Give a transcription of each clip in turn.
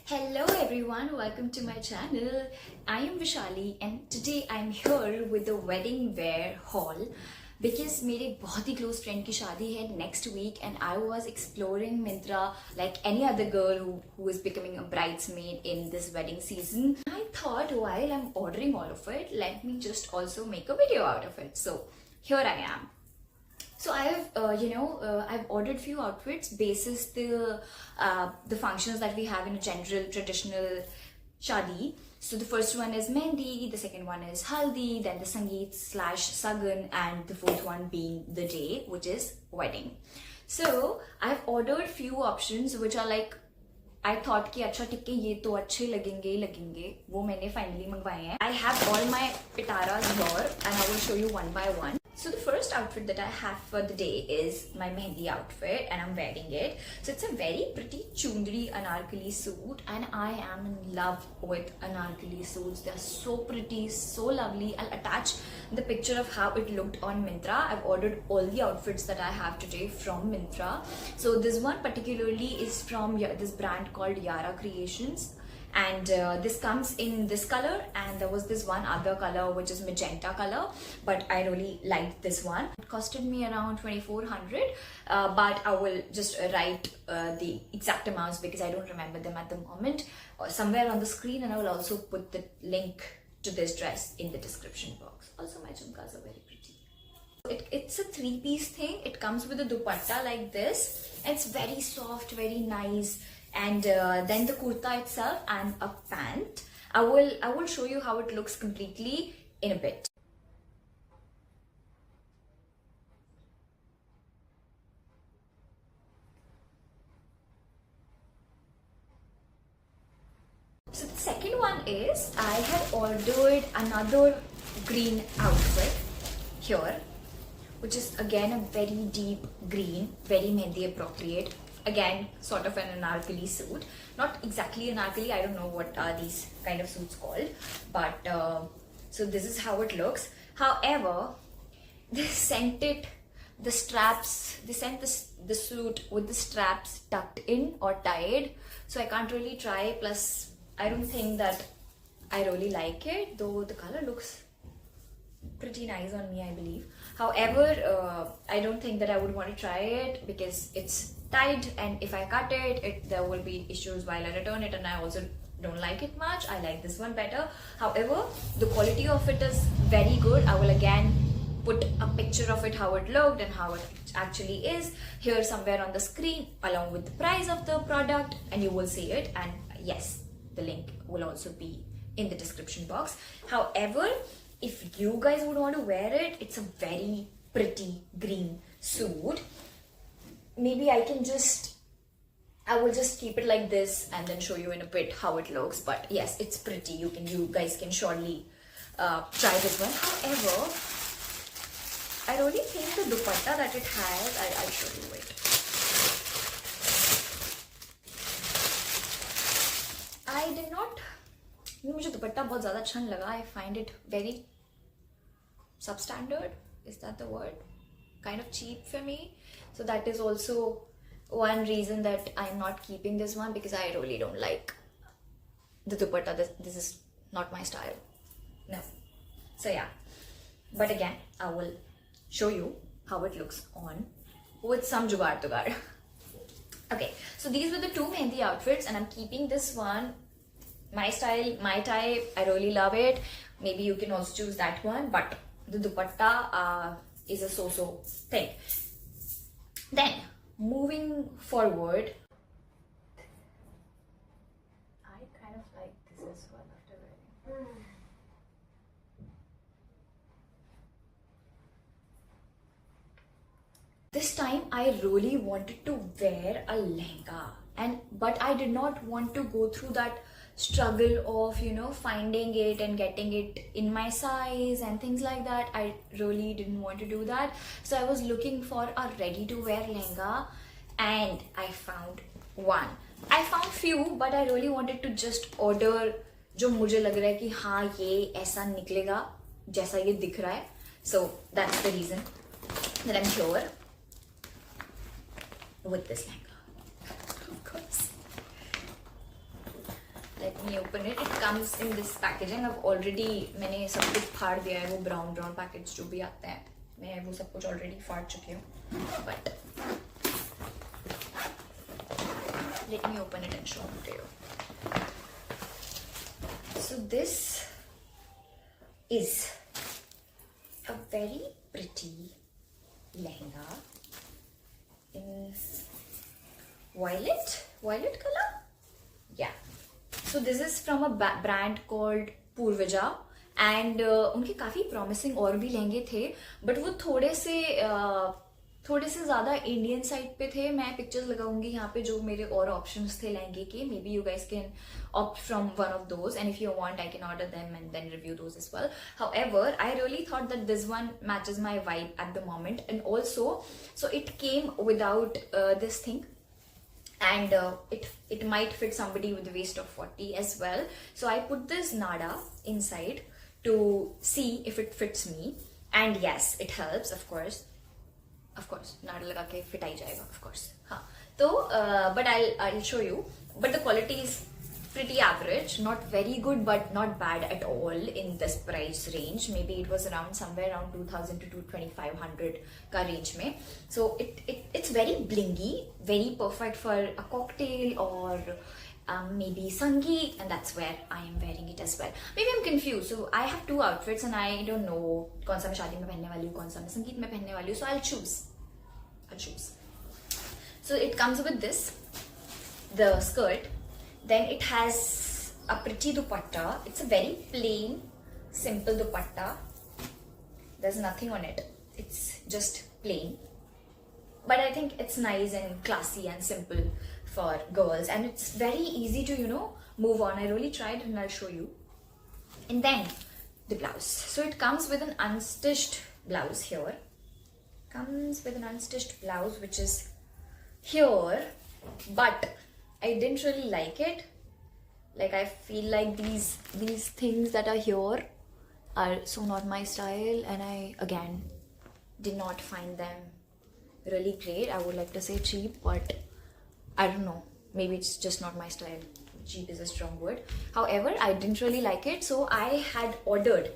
Hello everyone, welcome to my channel. I am Vishali and today I'm here with the wedding wear haul because मेरे बहुत ही close friend की शादी है next week and I was exploring Myntra like any other girl who is becoming a bridesmaid in this wedding season. I thought while I'm ordering all of it, let me just also make a video out of it. So here I am. So I've ordered few outfits basis the functions that we have in a general traditional shadi. So the first one is Mehndi, the second one is Haldi, then the Sangeet / Sagan, and the fourth one being the day, which is wedding. So I've ordered few options which are like I thought कि अच्छा ठीक है ये तो अच्छे लगेंगे वो मैंने finally मंगवाए हैं. I have all my pitaras here and I will show you one by one. So the first outfit that I have for the day is my Mehndi outfit and I'm wearing it. So it's a very pretty chundri anarkali suit and I am in love with anarkali suits. They are so pretty, so lovely. I'll attach the picture of how it looked on Myntra. I've ordered all the outfits that I have today from Myntra. So this one particularly is from this brand called Yara Creations. And this comes in this color and there was this one other color which is magenta color, but I really liked this one. It costed me around 2400, but I will just write the exact amounts because I don't remember them at the moment somewhere on the screen, and I will also put the link to this dress in the description box. Also my jhumkas are very pretty. It's a three-piece thing. It comes with a dupatta like this. It's very soft, very nice. And then the kurta itself and a pant. I will show you how it looks completely in a bit. So the second one is I had ordered another green outfit here, which is again a very deep green, very Mehndi appropriate. Again, sort of an anarkali suit. Not exactly anarkali, I don't know what are these kind of suits called. But, so this is how it looks. However, they sent the suit with the straps tucked in or tied. So I can't really try, plus I don't think that I really like it. Though the color looks pretty nice on me, I believe. However, I don't think that I would want to try it because it's tied, and if I cut it, there will be issues while I return it, and I also don't like it much. I like this one better. However, the quality of it is very good. I will again put a picture of it, how it looked and how it actually is here somewhere on the screen along with the price of the product, and you will see it, and yes, the link will also be in the description box. However, if you guys would want to wear it, it's a very pretty green suit. Maybe I will just keep it like this and then show you in a bit how it looks. But yes, it's pretty. You guys can surely try this one. However, I really think the dupatta that it has, I'll show you it. I did not. मुझे दुपट्टा बहुत ज़्यादा अच्छा नहीं लगा. I find it very substandard. Is that the word? Kind of cheap for me. So that is also one reason that I'm not keeping this one, because I really don't like the dupatta. This is not my style. No. So yeah. But again, I will show you how it looks on with some jugaad tugaad. Okay. So these were the two Mehndi outfits, and I'm keeping this one. My style, my type, I really love it. Maybe you can also choose that one, but the dupatta is a so-so thing. Then, moving forward, I kind of like this as well after wearing. This time I really wanted to wear a lehenga, but I did not want to go through that struggle of finding it and getting it in my size and things like that. I really didn't want to do that. So I was looking for a ready to wear lehenga and I found one. I found few, but I really wanted to just order जो मुझे लग रहा है कि हाँ ये ऐसा निकलेगा जैसा ये दिख रहा है. So that's the reason that I'm here with this lehenga, of course. Let me open it. It comes in this packaging. I've already मैंने सब कुछ फाड़ दिया है, वो brown पैकेज जो भी आते हैं मैं वो सब कुछ already फाड़ चुकी हूँ. But let me open it and show it to you. So this is a very pretty lehenga in violet color. Yeah. So this is from a brand called Purvaja and उनके काफ़ी promising और भी लहंगे थे but वो थोड़े से ज़्यादा इंडियन साइड पे थे. मैं पिक्चर्स लगाऊंगी यहाँ पे जो मेरे और ऑप्शंस थे लहंगे के. May be you guys can opt from one of those and if you want I can order them and then review those as well. However, I really thought that this one matches my vibe at the moment and also so it came without this thing. And it might fit somebody with a waist of 40 as well. So I put this Nada inside to see if it fits me. And yes, it helps, of course. Nada लगा के fit आ जाएगा, of course. हाँ. तो but I'll show you. But the quality is pretty average, not very good, but not bad at all in this price range. Maybe it was around somewhere around 2000 to 2500 का range में. So it's very blingy, very perfect for a cocktail or maybe sangeet, and that's where I am wearing it as well. Maybe I'm confused. So I have two outfits and I don't know कौन सा मैं शादी में पहनने वाली हूँ, कौन सा मैं संगीत में पहनने वाली हूँ. So I'll choose. So it comes with this, the skirt. Then it has a pretty dupatta. It's a very plain, simple dupatta. There's nothing on it. It's just plain. But I think it's nice and classy and simple for girls. And it's very easy to, move on. I really tried and I'll show you. And then the blouse. So it comes with an unstitched blouse here. Comes with an unstitched blouse which is here. But I didn't really like it. Like I feel like these things that are here are so not my style, and I again did not find them really great. I would like to say cheap, but I don't know. Maybe it's just not my style. Cheap is a strong word. However, I didn't really like it, so I had ordered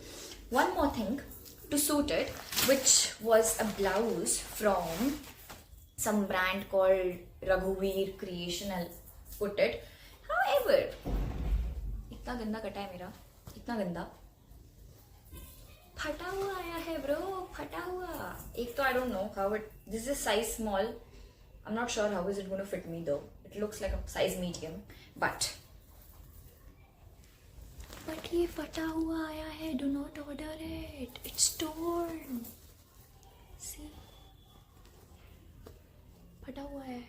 one more thing to suit it, which was a blouse from some brand called Raghuveer Creation. I'll put it. However, इतना गंदा कटा है मेरा, इतना गंदा फटा हुआ आया है bro, फटा हुआ. एक तो I don't know how it. This is size small. I'm not sure how is it going to fit me though. It looks like a size medium, but ये फटा हुआ आया है. Do not order it. It's torn. See, फटा हुआ है.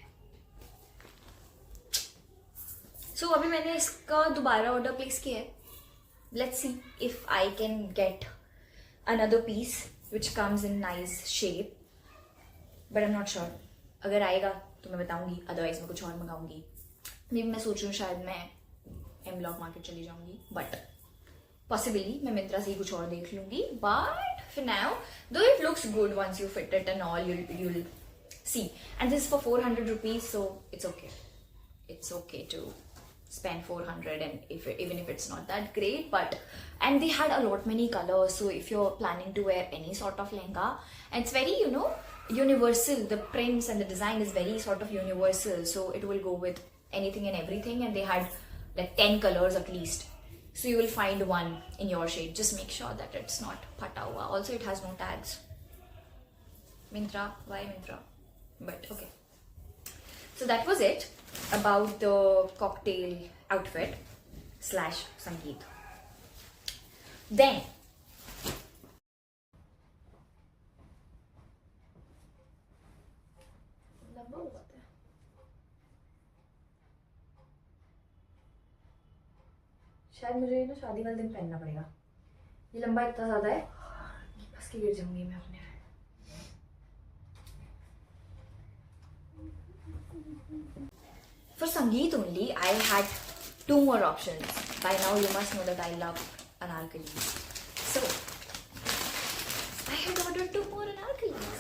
So अभी मैंने इसका दोबारा ऑर्डर प्लेस किया है. Let's see if I can get another piece which comes in nice shape. But I'm not sure. अगर आएगा तो मैं बताऊंगी. Otherwise मैं कुछ और मंगाऊंगी. Maybe मैं सोच रही हूँ शायद मैं M-Block मार्केट चली जाऊंगी. But possibly मैं मिंत्रा से ही कुछ और देख लूंगी. But for now, though it looks good once you fit it and all, you'll see. And this is for 400 rupees, so it's okay. It's okay to spend 400 and even if it's not that great, and they had a lot many colors, so if you're planning to wear any sort of lehenga, and it's very universal, the prints and the design is very sort of universal, so it will go with anything and everything, and they had like 10 colors at least, so you will find one in your shade. Just make sure that it's not phata hua. Also it has no tags. Myntra, why Myntra? But okay, so that was it about the cocktail outfit / Sangeet. Then शायद मुझे ना शादी वाले दिन पहनना पड़ेगा. ये लंबा इतना ज्यादा है बस के गिर जाऊंगी मैं अपने. For Sangeet only, I had two more options. By now you must know that I love anarkalis. So, I had ordered two more anarkalis.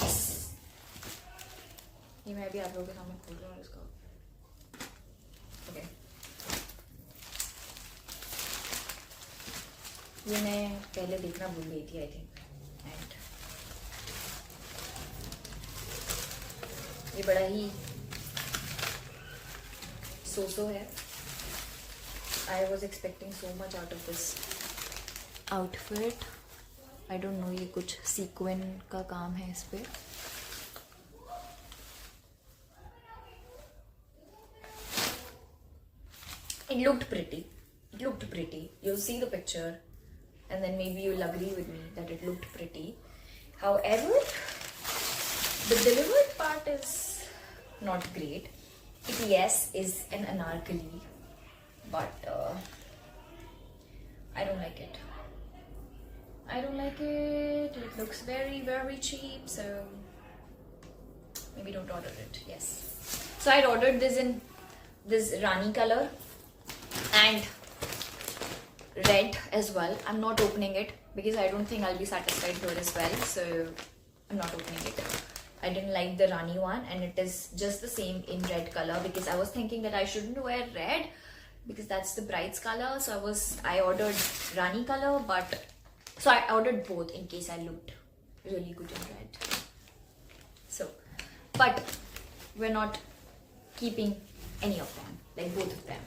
Yes. ये मैं अभी आप लोगों के सामने खोल रहा हूँ इसका. ओके, ये मैं पहले देखना भूल गई थी आई थिंक. एंड ये बड़ा ही सो है. I was expecting so much out of this outfit. I don't know, ये कुछ sequin का काम है इस पे. It looked pretty. It looked pretty. You'll see the picture and then maybe you'll agree with me that it looked pretty. However, the delivered part is not great. It, yes, is an anarkali, but I don't like it. I don't like it. It looks very, very cheap, so maybe don't order it. Yes. So I ordered this in this Rani color and red as well. I'm not opening it because I don't think I'll be satisfied here as well, so I'm not opening it. I didn't like the Rani one, and it is just the same in red color because I was thinking that I shouldn't wear red because that's the bride's color. So I ordered Rani color, but so I ordered both in case I looked really good in red. So, but we're not keeping any of them, like both of them.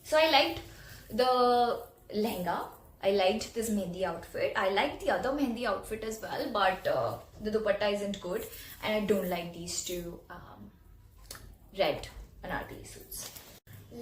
So I liked the lehenga. I liked this mehendi outfit. I liked the other mehendi outfit as well, but the dupatta isn't good, and I don't like these two red anarkali suits.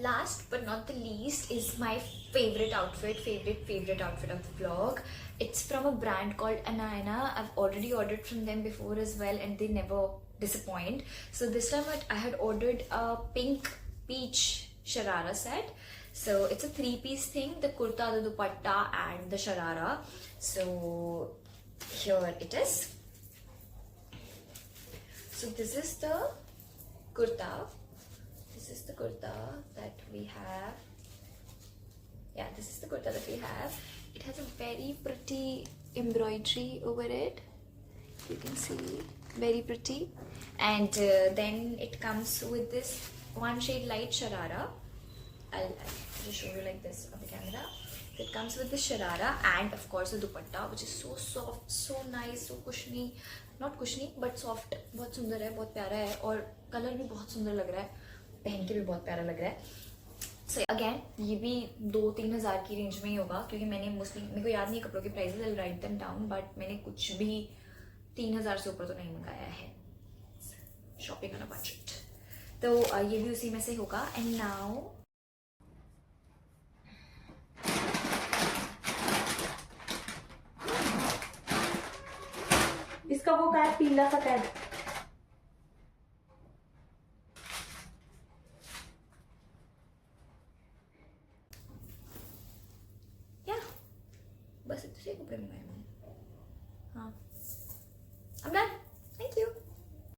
Last but not the least is my favorite outfit of the vlog. It's from a brand called Anayana. I've already ordered from them before as well, and they never disappoint. So this time I had ordered a pink peach sharara set. So it's a 3-piece thing, the kurta, the dupatta and the sharara. So here it is. So this is the kurta. This is the kurta that we have. Yeah, this is the kurta that we have. It has a very pretty embroidery over it. You can see, very pretty. And then it comes with this one shade light sharara. I'll just show you like this on the camera. It comes with the sharara and of course the dupatta, which is so soft, so nice, so cushiony. Not cushiony but soft. बहुत सुंदर है, बहुत प्यारा है और colour भी बहुत सुंदर लग रहा है, पहन के भी बहुत प्यारा लग रहा है. So again, ये भी 2-3 हज़ार की रेंज में ही होगा क्योंकि मैंने मोस्टली, मेरे को याद नहीं कपड़ों के prices, I'll write them down, but मैंने कुछ भी 3,000 से ऊपर तो नहीं मंगाया है. Shopping on a budget. तो ये भी उसी में से होगा. And now इसका वो कैप, पीला सा कैप. या बस इतने कपड़े मंगाए मैंने.